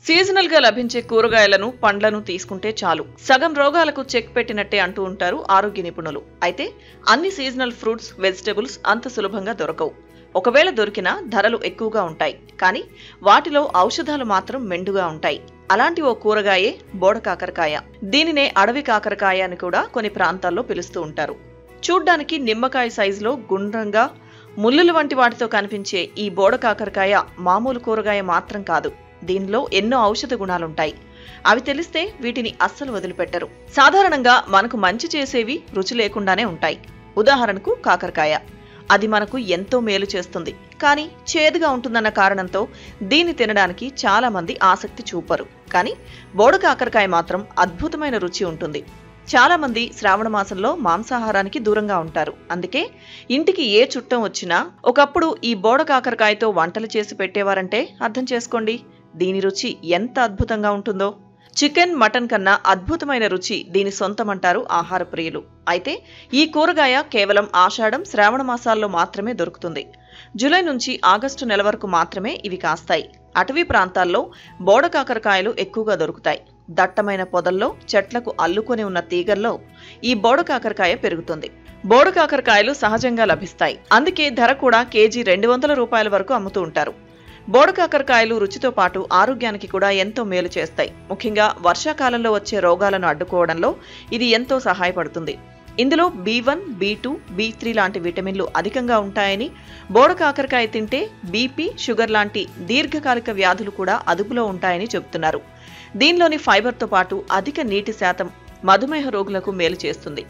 Seasonal గా లభించే కూరగాయలను పండ్లను తీసుకుంటే చాలు సగం రోగాలకు చెక్ పెట్టినట్టే అంటూ ఉంటారు ఆరోగ్య నిపుణులు. అయితే అన్ని సీజనల్ ఫ్రూట్స్, వెజిటబుల్స్ అంత సులభంగా దొరకవు. ఒకవేళ దొరికినా ధరలు ఎక్కువగా ఉంటాయి. కానీ వాటిలో ఔషధాలు మాత్రం మెండుగా ఉంటాయి. అలాంటి ఓ కూరగాయే బోడ కాకరకాయ. దీనినే అడవి కాకరకాయ అని కూడా కొన్ని ప్రాంతాల్లో పిలుస్తూ ఉంటారు. చూడ్డానికి నిమ్మకాయ సైజులో గుండ్రంగా ముల్లుల వంటి వాటితో కనిపించే ఈ బోడ కాకరకాయ మామూలు కూరగాయ మాత్రం కాదు. దీనిలో ఎన్నో ఔషధ గుణాలుంటాయి. అవి తెలిస్తే వీటిని అస్సలు వదిలిపెట్టరు. సాధారణంగా మనకు మంచి చేసేవి రుచి లేకుండానే ఉంటాయి. ఉదాహరణకు కాకరకాయ. అది మనకు ఎంతో మేలు చేస్తుంది. కానీ చేదుగా ఉంటుందన్న కారణంతో దీన్ని తినడానికి చాలా మంది ఆసక్తి చూపరు. కానీ బోడ కాకరకాయ మాత్రం అద్భుతమైన రుచి ఉంటుంది. చాలా మంది శ్రావణ మాసంలో మాంసాహారానికి దూరంగా ఉంటారు. అందుకే ఇంటికి ఏ చుట్టం వచ్చినా ఒకప్పుడు ఈ బోడ కాకరకాయతో వంటలు చేసి పెట్టేవారంటే అర్థం చేసుకోండి దీని రుచి ఎంత అద్భుతంగా ఉంటుందో. చికెన్, మటన్ కన్నా అద్భుతమైన రుచి దీని సొంతమంటారు ఆహార ప్రియులు. అయితే ఈ కూరగాయ కేవలం ఆషాఢం, శ్రావణ మాసాల్లో మాత్రమే దొరుకుతుంది. జూలై నుంచి ఆగస్టు నెల వరకు మాత్రమే ఇవి కాస్తాయి. అటవీ ప్రాంతాల్లో బోడ కాకరకాయలు ఎక్కువగా దొరుకుతాయి. దట్టమైన పొదల్లో, చెట్లకు అల్లుకొని ఉన్న తీగల్లో ఈ బోడ కాకరకాయ పెరుగుతుంది. బోడ కాకరకాయలు సహజంగా లభిస్తాయి. అందుకే ధర కూడా కేజీ 200 రూపాయల వరకు అమ్ముతూ ఉంటారు. బోడ కాకరకాయలు రుచితో పాటు ఆరోగ్యానికి కూడా ఎంతో మేలు చేస్తాయి. ముఖ్యంగా వర్షాకాలంలో వచ్చే రోగాలను అడ్డుకోవడంలో ఇది ఎంతో సహాయపడుతుంది. ఇందులో B1, B2, B3 లాంటి విటమిన్లు అధికంగా ఉంటాయని, బోడ కాకరకాయ తింటే బీపీ, షుగర్ లాంటి దీర్ఘకాలిక వ్యాధులు కూడా అదుపులో ఉంటాయని చెబుతున్నారు. దీనిలోని ఫైబర్తో పాటు అధిక నీటి శాతం మధుమేహ రోగులకు మేలు చేస్తుంది.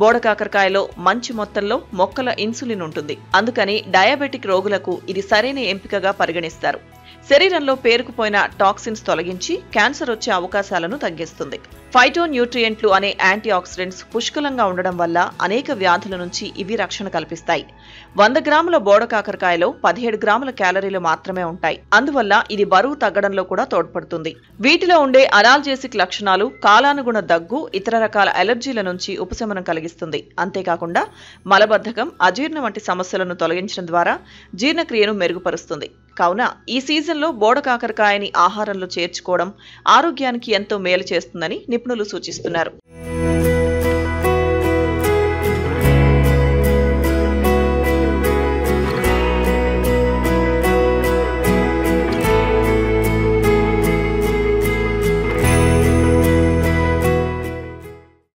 బోడ కాకరకాయలో మంచి మొత్తంలో మొక్కల ఇన్సులిన్ ఉంటుంది. అందుకని డయాబెటిక్ రోగులకు ఇది సరైన ఎంపికగా పరిగణిస్తారు. శరీరంలో పేరుకుపోయిన టాక్సిన్స్ తొలగించి క్యాన్సర్ వచ్చే అవకాశాలను తగ్గిస్తుంది. ఫైటో న్యూట్రియంట్లు అనే యాంటీ ఆక్సిడెంట్స్ పుష్కలంగా ఉండడం వల్ల అనేక వ్యాధుల నుంచి ఇవి రక్షణ కల్పిస్తాయి. 100 గ్రాముల బోడ కాకరకాయలో 17 గ్రాముల క్యాలరీలు మాత్రమే ఉంటాయి. అందువల్ల ఇది బరువు తగ్గడంలో కూడా తోడ్పడుతుంది. వీటిలో ఉండే అనాల్జేసిక్ లక్షణాలు కాలానుగుణ దగ్గు, ఇతర రకాల అలర్జీల నుంచి ఉపశమనం కలిగిస్తుంది. అంతేకాకుండా మలబద్ధకం, అజీర్ణం వంటి సమస్యలను తొలగించడం ద్వారా జీర్ణక్రియను మెరుగుపరుస్తుంది. కావున ఈ సీజన్లో బోడ కాకరకాయని ఆహారంలో చేర్చుకోవడం ఆరోగ్యానికి ఎంతో మేలు చేస్తుందని నిపుణులు సూచిస్తున్నారు.